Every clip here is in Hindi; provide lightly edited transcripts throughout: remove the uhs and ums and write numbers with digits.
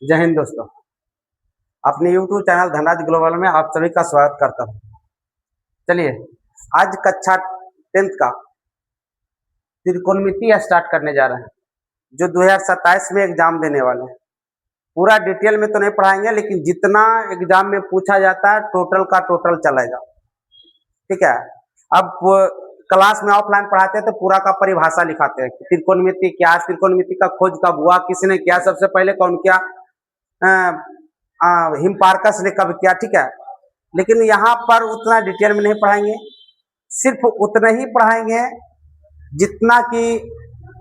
जय हिंद दोस्तों, अपने YouTube चैनल धनराज ग्लोबल में आप सभी का स्वागत करता हूं। चलिए आज कक्षा 10th का त्रिकोणमिति स्टार्ट करने जा रहे हैं, जो 2027 में एग्जाम देने वाले हैं। पूरा डिटेल में तो नहीं पढ़ाएंगे, लेकिन जितना एग्जाम में पूछा जाता है टोटल का टोटल चलेगा। ठीक है। अब क्लास में ऑफलाइन पढ़ाते हैं तो पूरा का परिभाषा लिखाते हैं, त्रिकोणमिति क्या है, त्रिकोणमिति का खोज कब हुआ, किसने किया, सबसे पहले कौन किया, हिमपार्कस ने कब किया। ठीक है। लेकिन यहाँ पर उतना डिटेल में नहीं पढ़ाएंगे, सिर्फ उतना ही पढ़ाएंगे जितना कि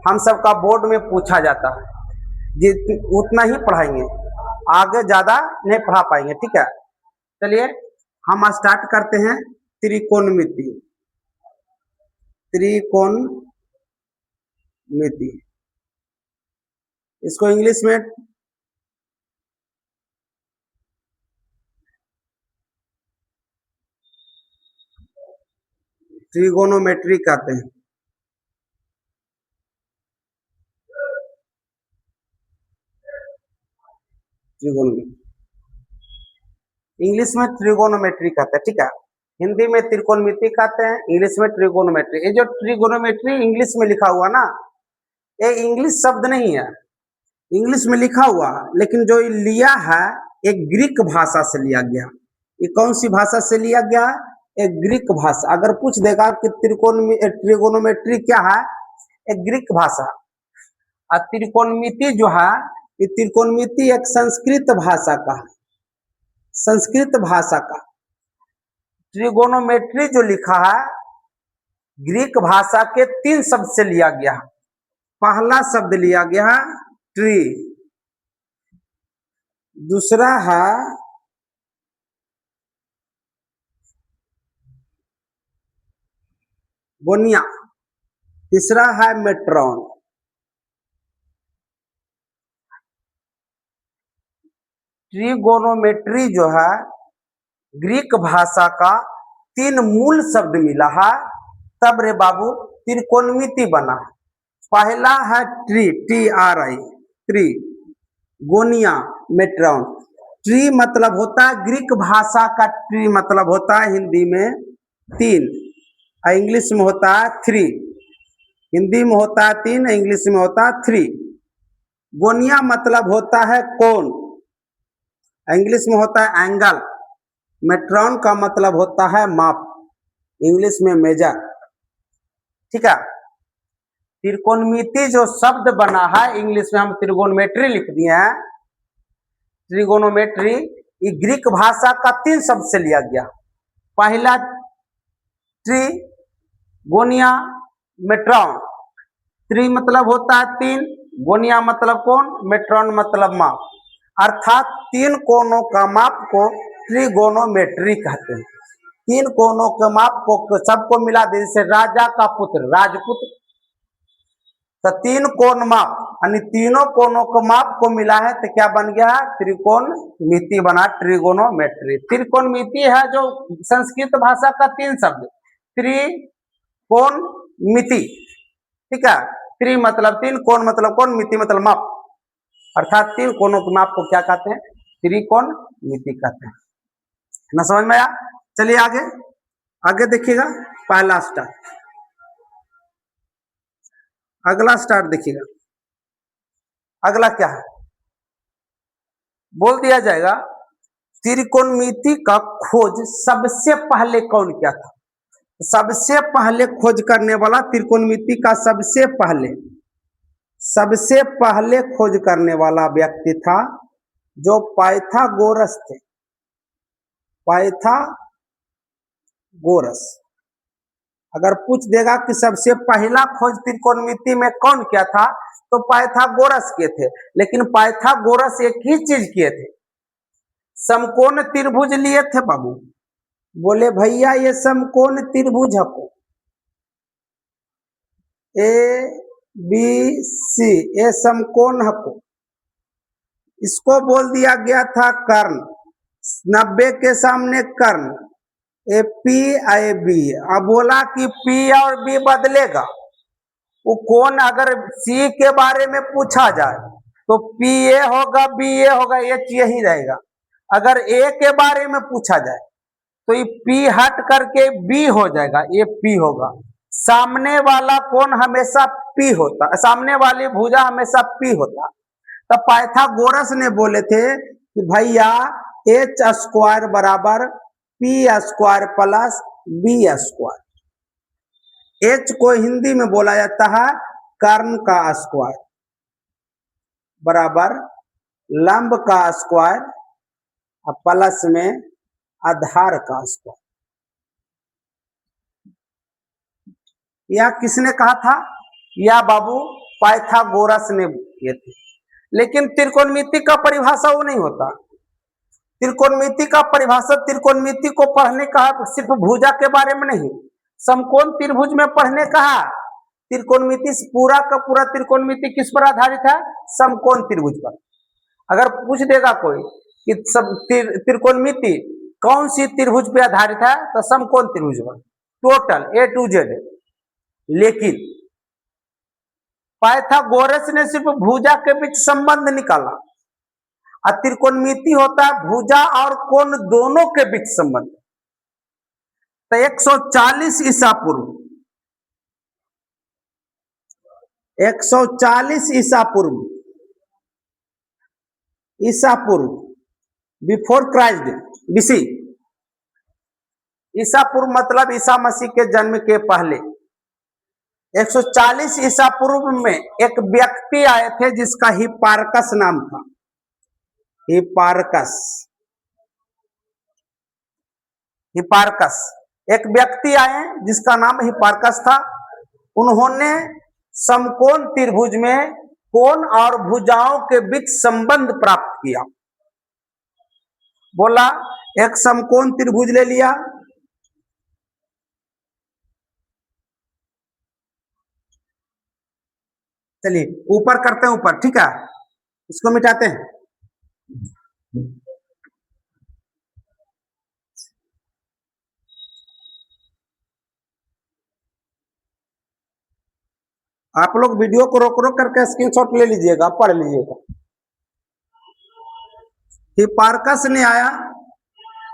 हम सबका बोर्ड में पूछा जाता है, उतना ही पढ़ाएंगे, आगे ज्यादा नहीं पढ़ा पाएंगे। ठीक है। चलिए हम स्टार्ट करते हैं त्रिकोणमिति। त्रिकोणमिति इसको इंग्लिश में ट्रिगोनोमेट्री कहते हैं। इंग्लिश में ट्रिगोनोमेट्री कहते हैं। ठीक है। हिंदी में त्रिकोणमिति कहते हैं, इंग्लिश में ट्रिगोनोमेट्री। ये जो ट्रिगोनोमेट्री इंग्लिश में लिखा हुआ ना, ये इंग्लिश शब्द नहीं है, इंग्लिश में लिखा हुआ, लेकिन जो लिया है एक ग्रीक भाषा से लिया गया। ये कौन सी भाषा से लिया गया है? एक ग्रीक भाषा। अगर पूछ देगा कि ट्रिगोनोमेट्री क्या है, एक ग्रीक भाषा। और त्रिकोणमिति जो है, ये त्रिकोणमिति एक संस्कृत भाषा का है, संस्कृत भाषा का। ट्रिगोनोमेट्री जो लिखा है ग्रीक भाषा के 3 शब्द से लिया गया है। पहला शब्द लिया गया है ट्री, दूसरा है गोनिया, तीसरा है मेट्रॉन। ट्रिगोनोमेट्री जो है ग्रीक भाषा का 3 मूल शब्द मिला है, तब रे बाबू त्रिकोणमिति बना। पहला है ट्री, TRI, ट्री, गोनिया, मेट्रॉन। ट्री मतलब होता है ग्रीक भाषा का, ट्री मतलब होता है हिंदी में 3, इंग्लिश में होता है 3। हिंदी में होता है 3, इंग्लिश में होता है 3। गोनिया मतलब होता है कोन, इंग्लिश में होता है एंगल। मेट्रॉन का मतलब होता है माप, इंग्लिश में मेजर। ठीक है। त्रिकोणमिति जो शब्द बना है, इंग्लिश में हम त्रिगोनोमेट्री लिख दिए हैं। त्रिगोनोमेट्री ये ग्रीक भाषा का 3 शब्द से लिया गया। पहला ट्री, गोनिया, मेट्रॉन। ट्री मतलब होता है 3, गोनिया मतलब कोण, मेट्रॉन मतलब माप, अर्थात 3 कोणों का माप को ट्रिगोनोमेट्री कहते हैं। 3 कोणों के माप को सबको मिला दे, जैसे राजा का पुत्र राजपुत्र, तो 3 कोण माप, यानी तीनों कोणों को माप को मिला है, तो क्या बन गया? त्रिकोणमिति बना, ट्रिगोनोमेट्री। त्रिकोणमिति है जो संस्कृत भाषा का 3 शब्द, त्रिकोणमिति। ठीक है। त्रि मतलब 3, कोण मतलब कोण, मिति मतलब माप, अर्थात 3 कोणों के माप को क्या कहते हैं? त्रिकोणमिति कहते हैं। ना समझ में आया? चलिए आगे आगे देखिएगा। पहला स्टार, अगला स्टार देखिएगा। अगला क्या है बोल दिया जाएगा, त्रिकोणमिति का खोज सबसे पहले कौन किया था? सबसे पहले खोज करने वाला, त्रिकोणमिति का सबसे पहले खोज करने वाला व्यक्ति था जो पाइथागोरस थे। पाइथागोरस। अगर पूछ देगा कि सबसे पहला खोज त्रिकोणमिति में कौन किया था, तो पाइथागोरस किए थे। लेकिन पाइथागोरस एक ही चीज किए थे, समकोण त्रिभुज लिए थे बाबू। बोले भैया ये समकोण त्रिभुज हको, ABC, ये समकोण हको, इसको बोल दिया गया था कर्ण। 90 के सामने कर्ण, AP, AB। अब बोला कि P और B बदलेगा, वो कौन, अगर सी के बारे में पूछा जाए तो पी ए होगा, बी ए होगा, एच यही रहेगा। अगर ए के बारे में पूछा जाए तो ये पी हट करके बी हो जाएगा, ये पी होगा। सामने वाला कौन हमेशा पी होता, सामने वाली भुजा हमेशा पी होता। तब पाइथागोरस ने बोले थे कि भैया एच स्क्वायर बराबर P square plus B square. H को हिंदी में बोला जाता है कर्ण का स्क्वायर बराबर लंब का स्क्वायर और प्लस में आधार का स्क्वायर। यह किसने कहा था? यह बाबू पाइथागोरस ने किए थे। लेकिन त्रिकोणमिति का परिभाषा वो नहीं होता। त्रिकोणमिति का परिभाषा त्रिकोणमिति को पढ़ने का सिर्फ भुजा के बारे में नहीं, समकोण त्रिभुज में पढ़ने का है। त्रिकोणमिति पूरा का पूरा त्रिकोणमिति किस पर आधारित है? समकोण त्रिभुज पर। अगर पूछ देगा कोई कि सब त्रिकोणमिति कौन सी त्रिभुज पे आधारित है, तो समकोण त्रिभुज पर टोटल ए टू जेड। लेकिन पाइथागोरस ने सिर्फ भुजा के बीच संबंध निकाला, और त्रिकोणमिति होता है भुजा और कोण दोनों के बीच संबंध। तो 140 ईसा पूर्व 140 ईसा पूर्व बिफोर क्राइस्ट बीसी। ईसा पूर्व मतलब ईसा मसीह के जन्म के पहले 140 ईसा पूर्व में एक व्यक्ति आए थे जिसका हिपार्कस नाम था। हिपार्कस एक व्यक्ति आए जिसका नाम हिपार्कस था। उन्होंने समकोण त्रिभुज में कोण और भुजाओं के बीच संबंध प्राप्त किया। बोला एक समकोण त्रिभुज ले लिया, चलिए ऊपर करते हैं, ऊपर ठीक है, इसको मिटाते हैं। आप लोग वीडियो को रोक रोक करके स्क्रीनशॉट ले लीजिएगा, पढ़ लीजिएगा। हिपार्कस ने आया,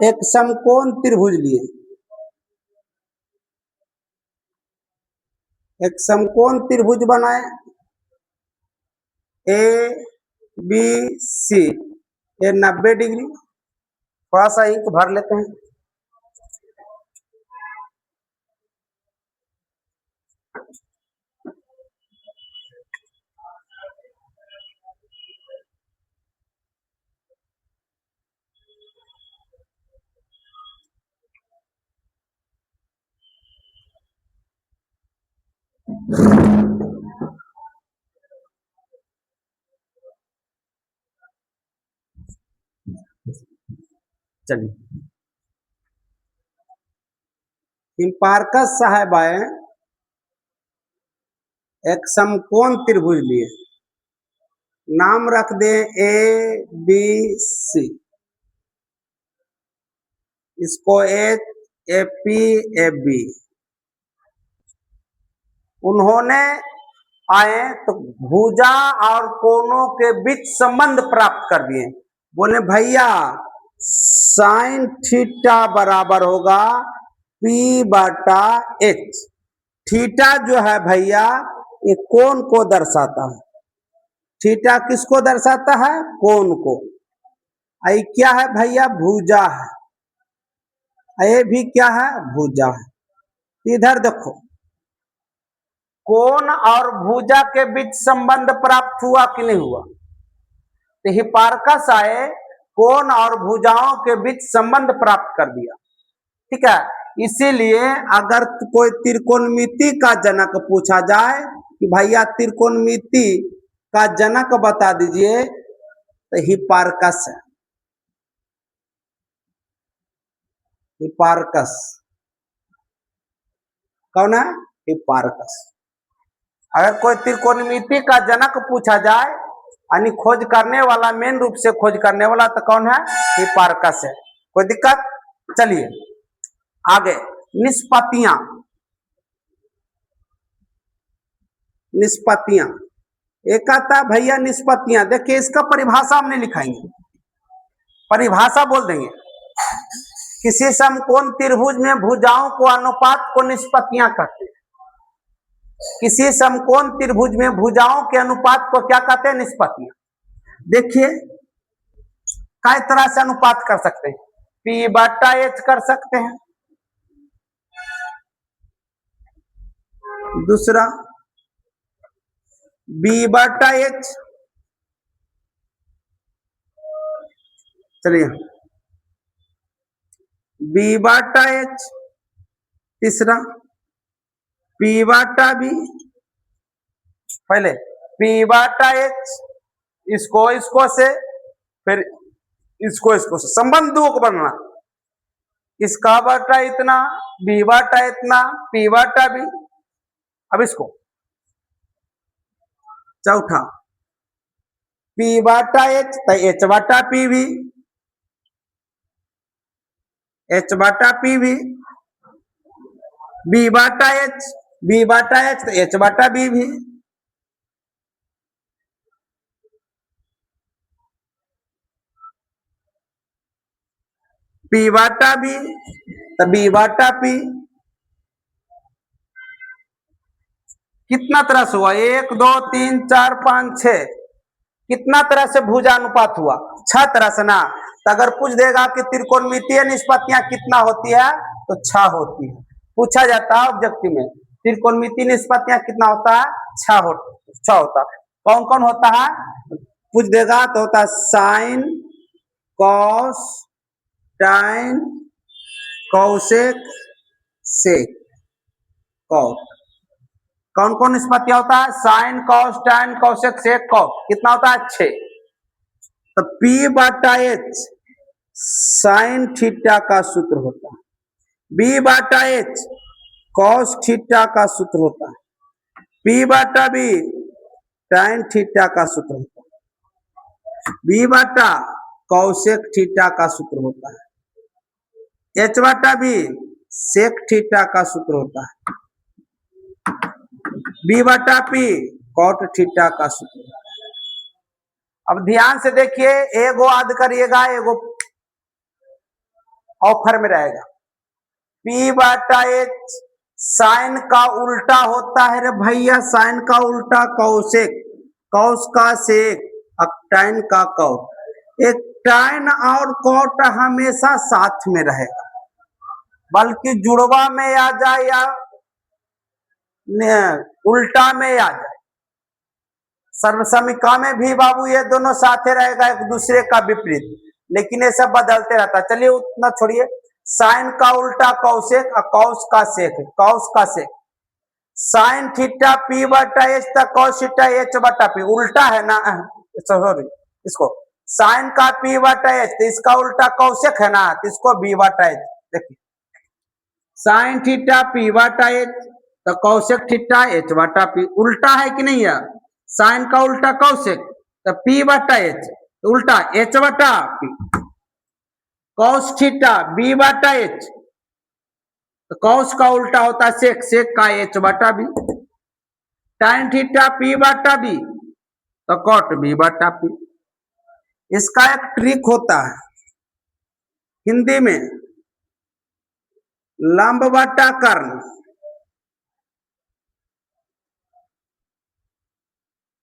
एक समकोण त्रिभुज लिए, एक समकोण त्रिभुज बनाए ए बी सी, ये 90 डिग्री। थोड़ा सा इंक भर लेते हैं। चलिए, हिपार्कस साहब आए, एक समकोण त्रिभुज लिए, नाम रख दे ए बी सी, इसको H A P A B. उन्होंने आए तो भुजा और कोणों के बीच संबंध प्राप्त कर दिए। बोले भैया साइन थीटा बराबर होगा पी बटा एच। थीटा जो है भैया ये कोण को दर्शाता है। थीटा किसको दर्शाता है? कोण को। ये क्या है भैया? भुजा है। ये भी क्या है? भुजा है। इधर देखो, कोण और भुजा के बीच संबंध प्राप्त हुआ कि नहीं हुआ? तो हिपार्कस आए, कोण और भुजाओं के बीच संबंध प्राप्त कर दिया। ठीक है, इसीलिए अगर कोई त्रिकोणमिति का जनक पूछा जाए कि भैया त्रिकोणमिति का जनक बता दीजिए, तो हिपार्कस है। हिपार्कस कौन है? हिपार्कस। अगर कोई त्रिकोणमिति का जनक पूछा जाए, यानी खोज करने वाला, मेन रूप से खोज करने वाला, तो कौन है? हिपार्कस है। कोई दिक्कत? चलिए आगे, निष्पत्तियां। निष्पत्तियां, एक आता है भैया निष्पत्तियां। देखिए इसका परिभाषा हमने लिखाएंगे, परिभाषा बोल देंगे। किसी समकोण त्रिभुज में भुजाओं को अनुपात को निष्पत्तियां कहते हैं। किसी समकोण त्रिभुज में भुजाओं के अनुपात को क्या कहते हैं? निष्पत्तियां। देखिए कई तरह से अनुपात कर सकते हैं, पी बटा एच कर सकते हैं, दूसरा बी बटा एच, चलिए बी बटा एच, तीसरा पी बटा बी, पहले पी बटा एच, इसको इसको से, फिर इसको इसको से, संबंध दो को बनना, इसका बटा इतना, बी बटा इतना, पी बटा बी। अब इसको चौथा पी बटा एच तो एच बटा पी भी, एच बटा पी भी, बी बटा एच, बी बटा एच तो एच बटा बी भी, पी बटा बी तो बी बटा पी। कितना तरह से हुआ? 1 2 3 4 5 6, कितना तरह से भुजानुपात हुआ? 6 तरह से ना। तो अगर पूछ देगा कि त्रिकोणमितीय निष्पत्तियां कितना होती है तो 6 होती है। पूछा जाता है ऑब्जेक्टिव में त्रिकोणमितीय निष्पत्तियां कितना होता है? 6 होता है। कौन कौन होता है पूछ देगा तो होता है साइन, कॉस, टाइन, कौसेक, सेक, कॉट। कौन कौन निष्पत्तियां होता है? साइन, कॉस, टाइन, कौसेक, सेक, कॉट। कितना होता है? 6। तो पी बटा एच साइन थीटा का सूत्र होता है, बी बटा एच कॉस थीटा का सूत्र होता है, पी बटा बी टाइन थीटा का सूत्र होता है, बी बटा कौसेक थीटा का सूत्र होता है, एच बटा बी सेक थीटा का सूत्र होता है, बी बटा पी कॉट थीटा का सूत्र होता है। अब ध्यान से देखिए, एगो याद करिएगा, एगो ऑफर में रहेगा। पी बटा एच साइन का उल्टा होता है रे भैया, साइन का उल्टा कौसेक, कौस का सेक, टाइन का कॉट। एक टाइन और कॉट हमेशा साथ में रहेगा, बल्कि जुड़वा में आ जाए या उल्टा में आ जाए, सर्वसमिका में भी बाबू ये दोनों साथे रहेगा, एक दूसरे का विपरीत, लेकिन ये सब बदलते रहता है। चलिए उतना छोड़िए, साइन का उल्टा कौसेक और कौस का सेक है, कौस का सेक। साइन थीटा पी बटा एच तक कौस थीटा एच बटा पी, उल्टा है ना, सॉरी इसको साइन का पी बटा एच तो इसका उल्टा कौसेक है ना, तो इसको बी बटा एच। देखिए साइन थीटा पी बटा एच तो कौसेक थीटा एच बटा पी, उल्टा है कि नहीं है? साइन का उल्टा कौसेक तो पी बटा एच तो उल्टा एच बटा पी, कौस थीटा बी बटा एच तो कौस का उल्टा होता है सेक, सेक का एच बटा बी, टाइन थीटा पी बटा बी तो कॉट बी बटा पी। इसका एक ट्रिक होता है हिंदी में, लंब बटा कर्ण,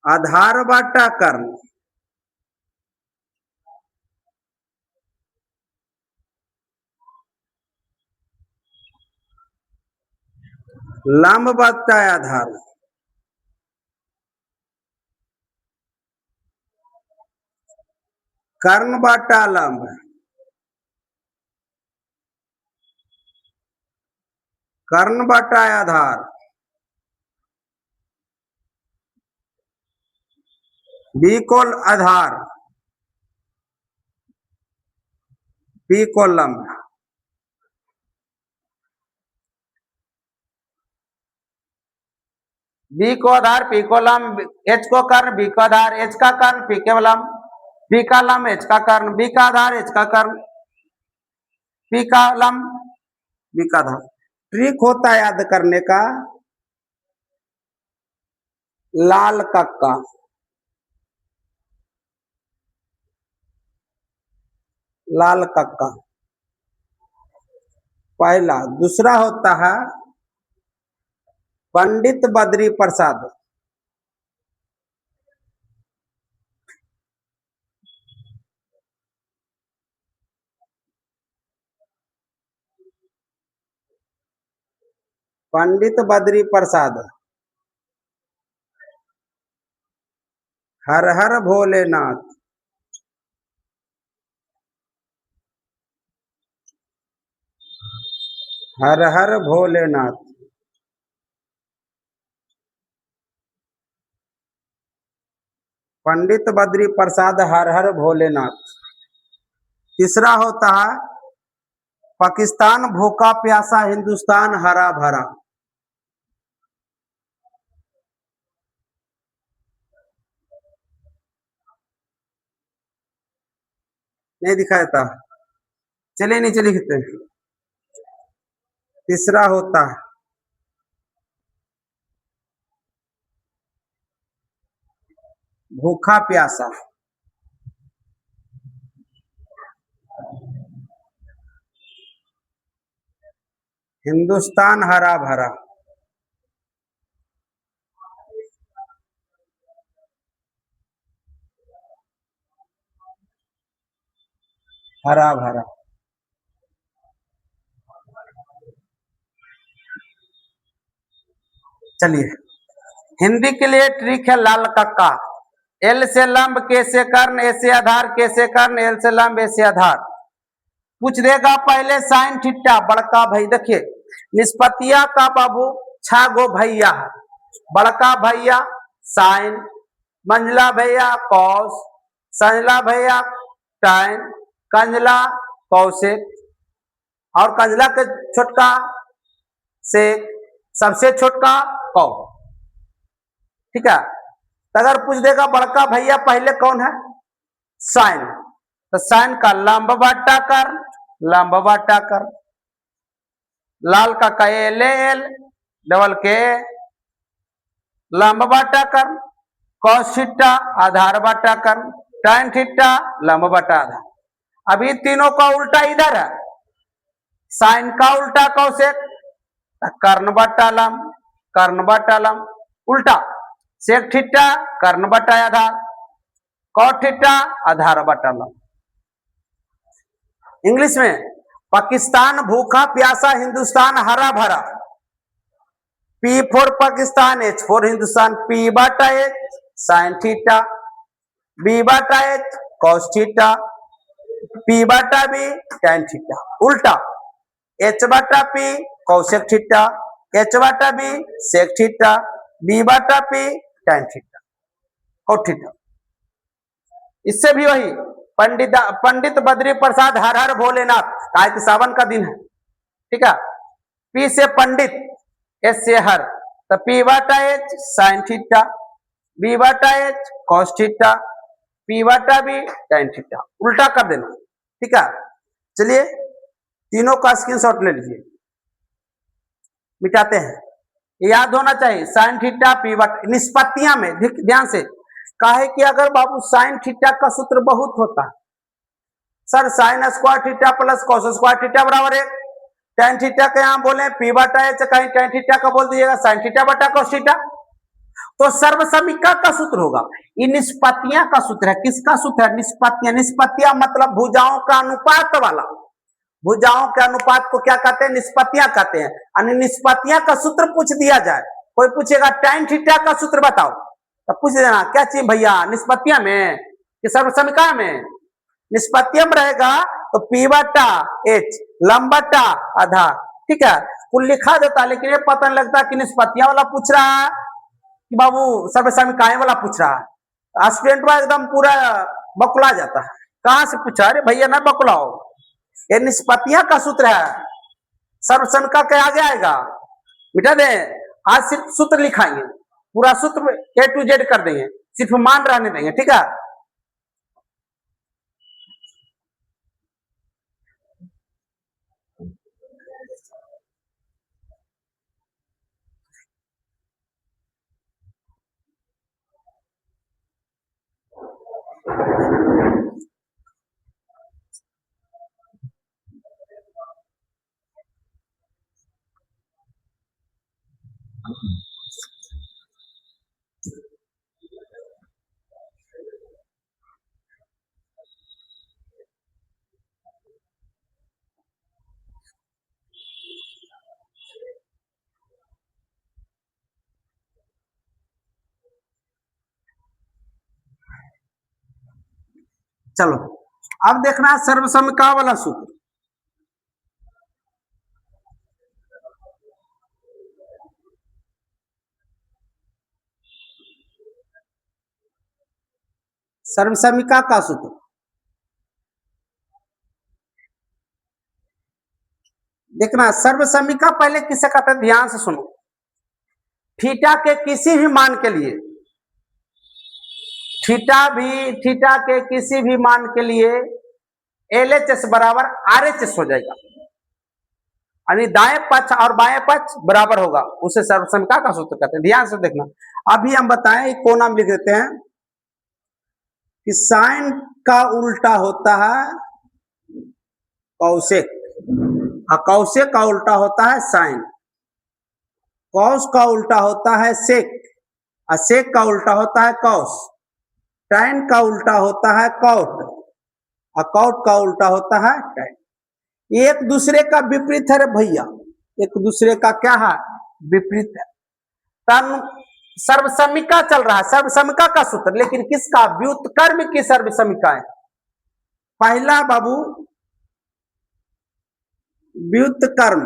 आधार बटा कर्ण, लंब बटा आधार, कर्ण बटा लंब, कर्ण बटा आधार, बी को आधार, पी को लंब। बी को आधार, पी को लंब, एच को कर्ण, बी को आधार, एच का कर्ण, पी के लंब, बी का लंब, एच का कर्ण, बी का आधार, एच का कर्ण, पी का लंब, बी का आधार। ट्रिक होता है याद करने का, लाल कक्का, लाल कक्का पहला। दूसरा होता है पंडित बद्री प्रसाद, पंडित बद्री प्रसाद। हर हर भोलेनाथ, हर हर भोलेनाथ। पंडित बद्री प्रसाद हर हर भोलेनाथ। तीसरा होता है पाकिस्तान भूखा प्यासा हिंदुस्तान हरा भरा, नहीं दिखाया था, चलिए नीचे लिखते हैं। तीसरा होता है भूखा प्यासा, हिंदुस्तान हरा भरा। हरा भरा। चलिए हिंदी के लिए ट्रिक है लाल कक्का। एल से लंब, के से कर्ण, ए से आधार, के से कर्ण, एल से लंब, ए से आधार। पूछ देगा पहले साइन थीटा बड़का भाई। देखिए निष्पत्तिया का बाबू छह गो भैया है। बड़का भैया साइन, मंझला भैया कॉस, संझला भैया टाइन, कंजला कौशिक और कंजला के छोटका से, सबसे छोटका कौ। ठीक है, तो अगर पूछ देगा बड़का भैया पहले कौन है, साइन, तो साइन का लंब बाटा कर, लंब बाटा कर। लाल का एल एल डबल के लंब बाटा कर, कॉस थीटा आधार बाटा कर, टाइन थीटा लंब बाटा आधार। अभी तीनों का उल्टा इधर है, साइन का उल्टा कौशिक कर्ण बटा लंब, कर्ण बटा लंब उल्टा, सेक थीटा कर्ण बटा आधार, कॉट थीटा आधार बटा लंब। इंग्लिश में पाकिस्तान भूखा प्यासा हिंदुस्तान हरा भरा। P for Pakistan, H for Hindustan, P बटा एच साइन थीटा, बी बटा एच कॉस थीटा, पी बटा बी टैन थीटा उल्टा, एच बटा पी कौशिक थीटा, एच बटा बी सेक थीटा, बी बटा P tan theta cot theta. इससे भी वही पंडित बद्री प्रसाद हर हर भोलेनाथ, आज के सावन का दिन है। ठीक है, पी से पंडित, एस से हर, तो पी बटा एच साइन थीटा, बी बटा एच कॉस थीटा, पी बटा बी टैन थीटा उल्टा कर देना। ठीक है, चलिए तीनों का स्क्रीनशॉट ले लीजिए, मिटाते हैं। याद होना चाहिए साइन थीटा पी बटा, निष्पत्तियां में ध्यान से कहे कि अगर बाबू साइन थीटा का सूत्र बहुत होता है, sir sine square theta plus cos square theta बराबर है, टैन थीटा का यहाँ बोले पी बटा एच, कहीं टैन थीटा का बोल दीजिएगा साइन थीटा बटा कॉस थीटा, तो सर्वसमीका का सूत्र होगा। ये निष्पत्तियां का सूत्र है। किसका सूत्र है, निष्पत्तियां। निष्पत्तियां मतलब भुजाओं का अनुपात वाला, भुजाओं के अनुपात को क्या कहते हैं, निष्पत्तियां कहते हैं। अन्य निष्पत्तियां का सूत्र पूछ दिया जाए, कोई पूछेगा टैन थीटा का सूत्र बताओ, तो पूछ देना क्या चाहिए भैया, निष्पत्तियां में कि सर्वसमीका में। निष्पत्तियां में रहेगा तो पी बटा एच लंब बटा आधार। ठीक है, कुल लिखा देता, लेकिन ये पता नहीं लगता कि निष्पत्तियां वाला पूछ रहा है कि बाबू सर्वसमीकाएं वाला पूछ रहा है। स्टूडेंट में एकदम पूरा बकुला जाता है, कहां से पूछा, अरे भैया ना बकुलाओ, ये निष्पत्तियां का सूत्र है, सर्वसमीका के आगे आएगा, मिटा दे। आज सिर्फ सूत्र लिखाएंगे, पूरा सूत्र ए टू जेड कर देंगे, सिर्फ मान रहने देंगे। ठीक है, चलो अब देखना है सर्वसमिका वाला सूत्र। सर्वसमिका का सूत्र देखना, सर्वसमिका पहले किसे कहते हैं, ध्यान से सुनो। थीटा के किसी भी मान के लिए, थीटा के किसी भी मान के लिए LHS बराबर RHS हो जाएगा, यानी दाएं पक्ष और बाएं पक्ष बराबर होगा, उसे सर्वसमिका का सूत्र कहते हैं। ध्यान से देखना, अभी हम बताएं कौन नाम लिख देते हैं कि साइन का उल्टा होता है कौशिक, और कौशिक का उल्टा होता है साइन, कौश का उल्टा होता है सेक, और सेक का उल्टा होता है कौश, टैन का उल्टा होता है कॉट, और कॉट का उल्टा होता है टैन। एक दूसरे का विपरीत है रे भैया, एक दूसरे का क्या है, विपरीत है। तन सर्वसमिका चल रहा है, सर्वसमिका का सूत्र, लेकिन किसका, व्युत्क्रम की सर्वसमिका है। पहला बाबू व्युत्क्रम,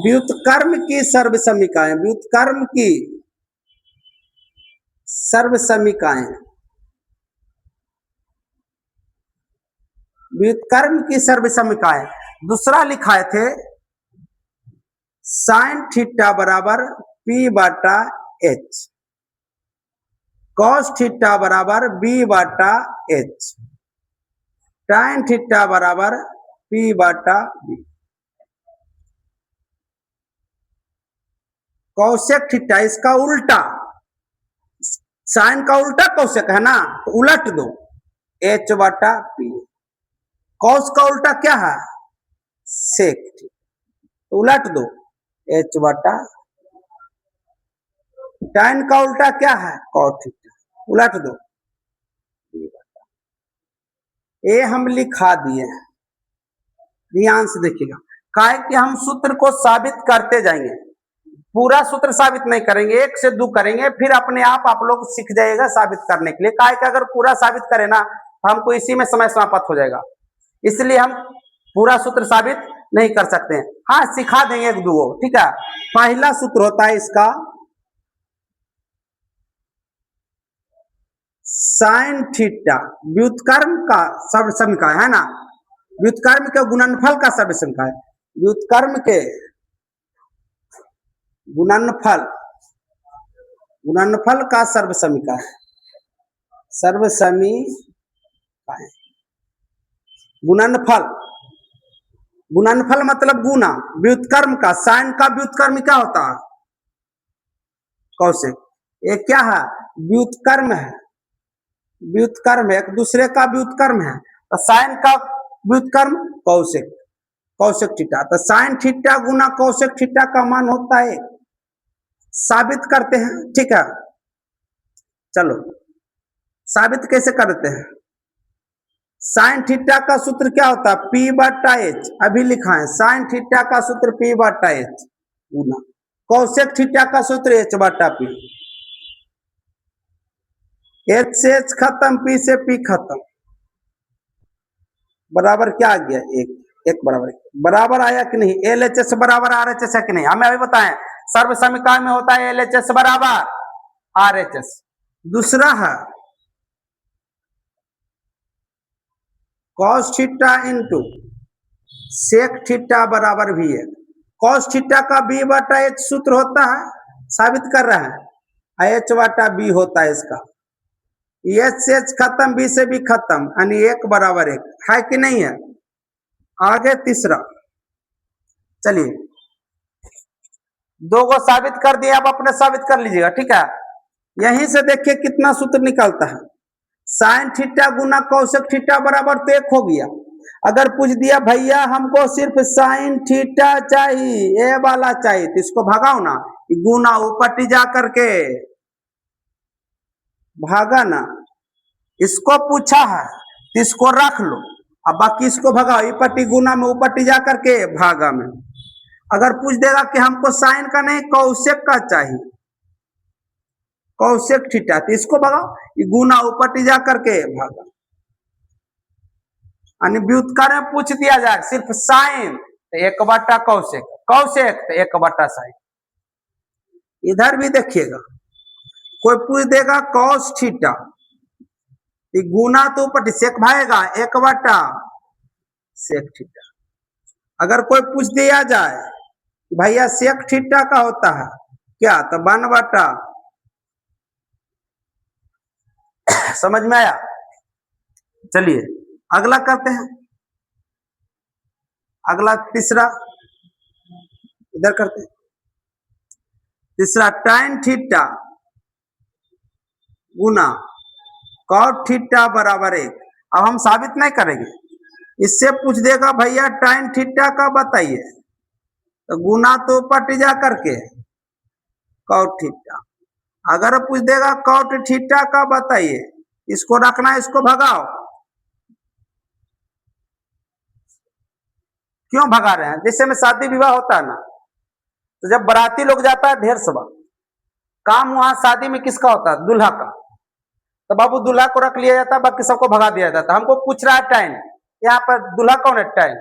व्युत्क्रम की सर्वसमिकाएं, व्युत्क्रम की सर्वसमिकाएं, व्युत्क्रम की सर्वसमिकाएं। दूसरा लिखाए थे साइन थीटा बराबर P बाटा H, कॉस थीटा बराबर B बाटा H, टैन थीटा बराबर P बाटा B। कौशिक थीटा इसका उल्टा, साइन का उल्टा कौशिक है ना, तो उलट दो H बाटा P। कौश का उल्टा क्या है, सेक, तो उलट दो H बाटा। टैन का उल्टा क्या है, कॉट थीटा, उलट दो P बाटा। ये हम लिखा दिए हैं, ध्यान से देखिएगा, काहे कि हम सूत्र को साबित करते जाएंगे, पूरा सूत्र साबित नहीं करेंगे, एक से दो करेंगे, फिर अपने आप लोग सीख जाएगा साबित करने के लिए। काहे कि अगर पूरा साबित करें ना तो हमको इसी में समय समाप्त हो जाएगा, इसलिए हम पूरा सूत्र साबित नहीं कर सकते हैं। हाँ, सिखा देंगे एक दो, ठीक है। पहला सूत्र होता है इसका साइन थीटा, व्युत्क्रम का सर्वसमिका है ना, व्युत्क्रम के गुणनफल का सर्वसमिका है, व्युत्क्रम के गुणनफल, गुणनफल का सर्वसमिका है, सर्वसमिका है। गुणनफल, गुणनफल मतलब गुना, व्युत्क्रम का, साइन का व्युत्क्रम क्या होता है, कौशिक। ये क्या है, व्युत्क्रम है, व्युत्क्रम है, एक दूसरे का व्युत्क्रम है, तो साइन का व्युत्क्रम कौशिक, कौशिक थीटा, तो साइन थीटा गुना कौशिक थीटा का मान होता है, साबित करते हैं, ठीक है। चलो साबित कैसे करते हैं, साइन थीटा का सूत्र क्या होता है, P बाटा H, अभी लिखा है साइन थीटा का सूत्र P बाटा H गुना कौशिक थीटा का सूत्र H बाटा P। H से H खत्म, P से P खत्म, बराबर क्या आ गया, एक, एक बराबर, बराबर आया कि नहीं, LHS बराबर RHS है कि नहीं, हमें अभी बताएं। सर्वसमिका में होता है LHS बराबर RHS। दूसरा है cos theta into sec theta बराबर भी है, कॉस थीटा का B बाटा H सूत्र होता है, साबित कर रहा है, H बाटा B होता है इसका, H से H खत्म, B से B खत्म, यानी एक बराबर एक है कि नहीं है। आगे तीसरा, चलिए दो को साबित कर दिया, अब अपने साबित कर लीजिएगा, ठीक है। यहीं से देखिए कितना सूत्र निकलता है, साइन थीटा गुना कौशिक थीटा बराबर तो एक हो गया। अगर पूछ दिया भैया हमको सिर्फ साइन थीटा चाहिए, ये वाला चाहिए, तो इसको भगाओ ना, गुना ऊपर जा करके भागा ना, इसको पूछा है तो इसको रख लो, अब बाकी इसको भगाओ, ये पट्टी गुना में ऊपर जा करके भागा में। अगर पूछ देगा कि हमको साइन का नहीं कौशिक का चाहिए, कौशेक थीटा, तो इसको भगाओ, ये गुना ऊपर जा करके भागा। यानी व्युत्क्रम में पूछ दिया जाए सिर्फ साइन तो 1 बटा कौशेक, कौशेक तो 1 बटा साइन। इधर भी देखिएगा, कोई पूछ देगा कॉस थीटा, गुना तो ऊपर सेक भागेगा 1 बटा सेक थीटा। अगर कोई पूछ दिया जाए भैया सेक थीटा का होता है क्या, तो 1 बटा, समझ में आया। चलिए अगला करते हैं, अगला तीसरा इधर करते हैं। तीसरा tan थीटा गुना cot थीटा बराबर 1। अब हम साबित नहीं करेंगे, इससे पूछ देगा भैया tan थीटा का बताइए, तो गुना तो पट जा करके cot थीटा। अगर पूछ देगा cot थीटा का बताइए, इसको रखना, इसको भगाओ। क्यों भगा रहे हैं, जैसे में शादी विवाह होता है ना, तो जब बाराती लोग जाता है ढेर सभा काम, वहां शादी में किसका होता है, दूल्हा का, तो बाबू दूल्हा को रख लिया जाता है, बाकी सबको भगा दिया जाता है। हमको पूछ रहा है टाइम, यहाँ पर दूल्हा कौन है, टाइम,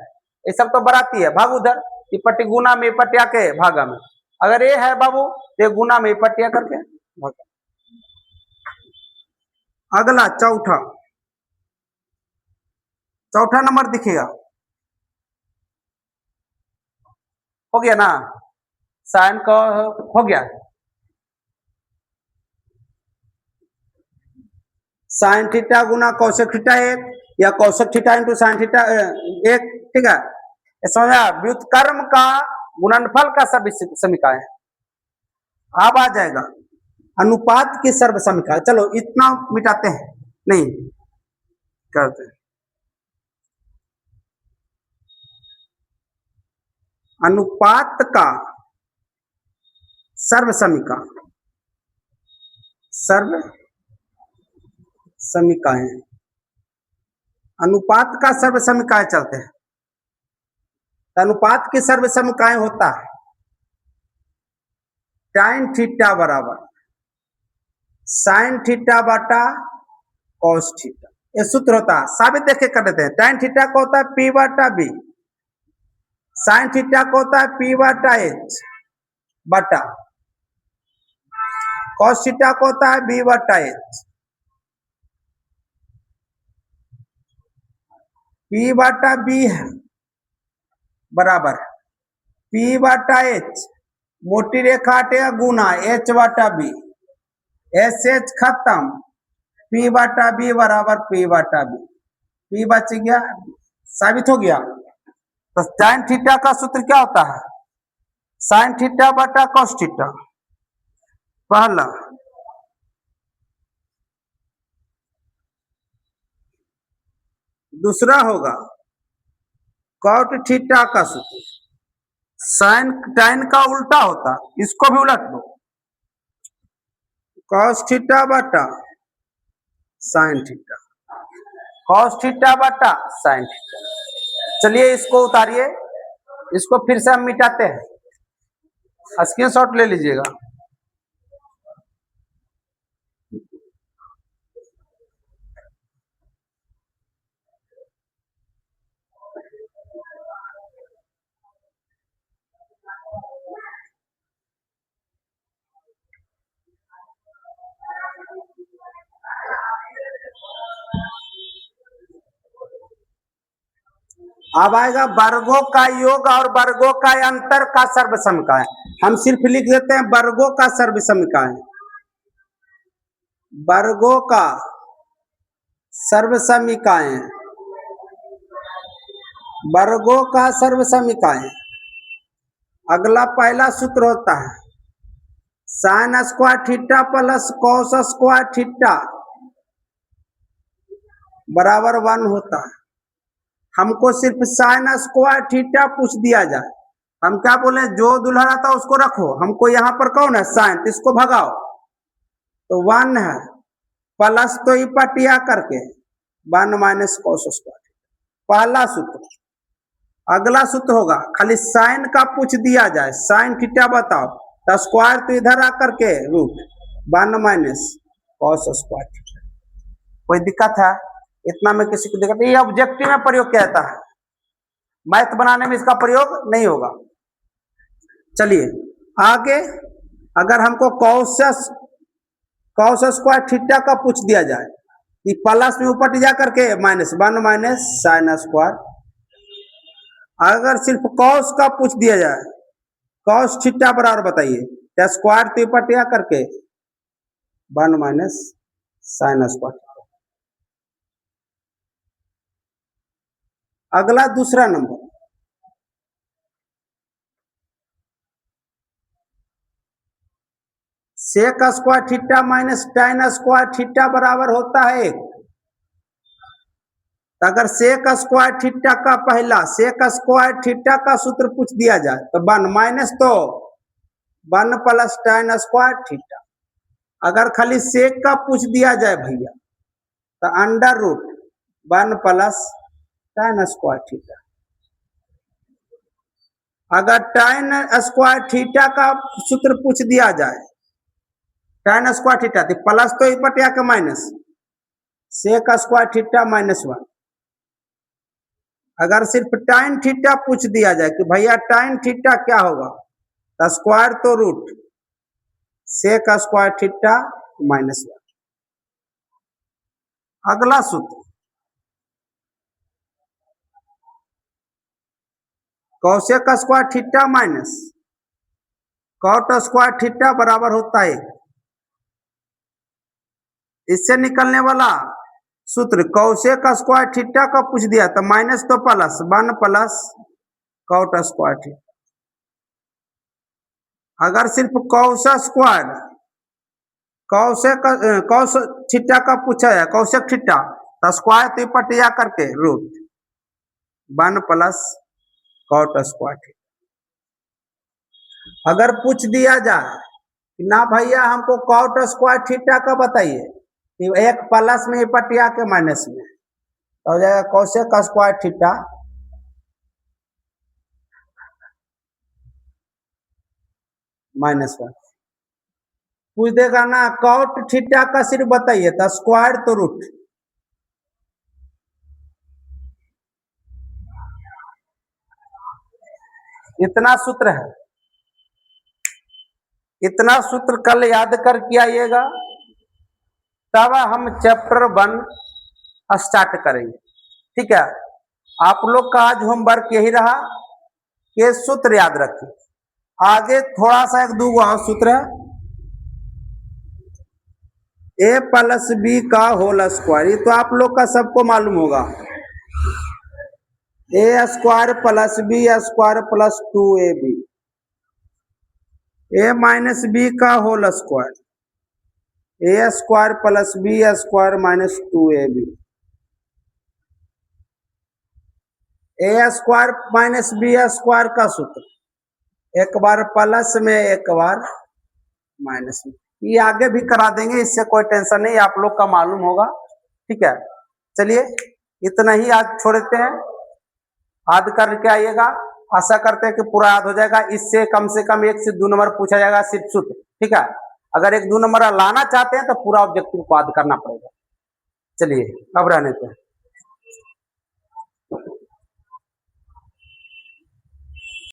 ये सब तो बाराती है, भाग उधर, ये पट्टी गुना में पटिया के भागा में। अगर ये है बाबू ये गुना में पटिया करके भागा। अगला चौथा नंबर दिखेगा, हो गया ना, साइन का हो गया, साइन थीटा गुना कौशेक थीटा 1 या cosec theta into sine theta 1, ठीक है। समझा, व्युत्क्रम का गुणनफल का समीकरण है। अब आ जाएगा अनुपात की सर्व समीकरण। चलो इतना मिटाते हैं, नहीं करते हैं। अनुपात का सर्व समीकरण, सर्व समीकरण, अनुपात का सर्व समीकरण चलते हैं। अनुपात की सर्व समीकरण होता है tan थीटा बराबर साइन थीटा बटा कॉस थीटा, ये सूत्र होता है। साबित देखे कर देते हैं। tan थीटा को होता है p बटा b, साइन थीटा को होता है p बटा h बटा कॉस थीटा को होता है b बटा h, p बटा b है बराबर p बटा h, मोटी रेखा हटेगा गुना h बटा b, एस एच खत्म, p बटा b बराबर p बटा b, p बच गया, साबित हो गया। तो साइन थीटा का सूत्र क्या होता है, साइन थीटा बटा कॉस थीटा, पहला। दूसरा होगा कॉट थीटा का सूत्र, साइन tan का उल्टा होता, इसको भी उलट दो, कॉस थीटा बटा साइन थीटा, कॉस थीटा बटा साइन थीटा। चलिए इसको उतारिए, इसको फिर से हम मिटाते हैं, स्क्रीनशॉट ले लीजिएगा। अब आएगा वर्गों का योग और वर्गों का अंतर का सर्व समीकरण। हम सिर्फ लिख देते हैं वर्गों का सर्व समीकरण, वर्गों का सर्व समीकरण, वर्गों का सर्व समीकरण। अगला पहला सूत्र होता है sine square theta plus cos square theta बराबर 1 होता है। हमको सिर्फ साइन स्क्वायर थीटा पूछ दिया जाए, हम क्या बोले, जो दूल्हा रहता है उसको रखो, हमको यहाँ पर कौन है साइन, इसको भगाओ, तो 1 है, प्लस तो ही पटिया करके 1 माइनस कॉस स्क्वायर, पहला सूत्र। अगला सूत्र होगा खाली साइन का पूछ दिया जाए, साइन थीटा बताओ, तो स्क्वायर तो इधर आकर के root, 1 minus cos square theta. कोई दिक्कत है? इतना में किसी को दिक्कत? ये ऑब्जेक्टिव में प्रयोग किया जाता है, मैथ बनाने में इसका प्रयोग नहीं होगा। चलिए आगे, अगर हमको कॉस स्क्वायर थीटा का पूछ दिया जाए, ये प्लस में ऊपर जा करके माइनस 1 माइनस साइन स्क्वायर। अगर सिर्फ कॉस का पूछ दिया जाए, कॉस थीटा बराबर बताइए, क्या स्क्वायर तो ऊपर जा करके 1 माइनस साइन स्क्वायर। अगला दूसरा number, sec square theta minus tan square theta बराबर होता है। अगर सेक स्क्वायर थीटा का पहला सेक स्क्वायर थीटा का सूत्र पूछ दिया जाए तो 1 माइनस तो 1 प्लस tan स्क्वायर थीटा। अगर खाली सेक का पूछ दिया जाए भैया तो under root 1 plus tan square theta. अगर tan स्क्वायर थीटा का सूत्र पूछ दिया जाए, tan स्क्वायर थीटा तो प्लस तो इपटिया के minus sec square theta minus 1। अगर सिर्फ tan थीटा पूछ दिया जाए कि भैया tan थीटा क्या होगा, तो स्क्वायर तो root sec square theta minus 1। अगला सूत्र, cosec square theta minus cot square theta बराबर होता है। इससे निकलने वाला सूत्र कॉसेक स्क्वायर थीटा का पूछ दिया तो माइनस तो plus 1 plus cot square theta. अगर सिर्फ कॉस थीटा का पूछा है, कॉसेक थीटा, तो स्क्वायर तो पटिया करके root 1 plus cot square theta. अगर पूछ दिया जाए कि ना भैया हमको कॉट स्क्वायर थीटा का बताइए, एक प्लस में पटिया के माइनस में, तो हो जाएगा कॉसेक स्क्वायर थीटा माइनस 1। पूछ देगा ना कॉट थीटा का सिर्फ बताइए तो स्क्वायर तो रूट, इतना सूत्र है। इतना सूत्र कल याद करके आइएगा, तब हम चैप्टर 1 स्टार्ट करेंगे। ठीक है, आप लोग का आज होमवर्क यही रहा कि सूत्र याद रखिए। आगे थोड़ा सा एक दो और सूत्र है, a प्लस बी का होल स्क्वायर, ये तो आप लोग का सबको मालूम होगा। A square plus B square plus 2ab, A minus B का whole square, A square plus B square minus 2ab, A square minus B square का सूत्र एक बार प्लस में एक बार माइनस में, ये आगे भी करा देंगे, इससे कोई टेंशन नहीं, आप लोग का मालूम होगा। ठीक है, चलिए इतना ही आज छोड़ते हैं, याद करके आइएगा। आशा करते हैं कि पूरा याद हो जाएगा। इससे कम से कम 1 से 2 नंबर पूछा जाएगा सिर्फ सूत्र। ठीक है, अगर 1-2 नंबर लाना चाहते हैं तो पूरा ऑब्जेक्टिव को याद करना पड़ेगा। चलिए अब रहने दें।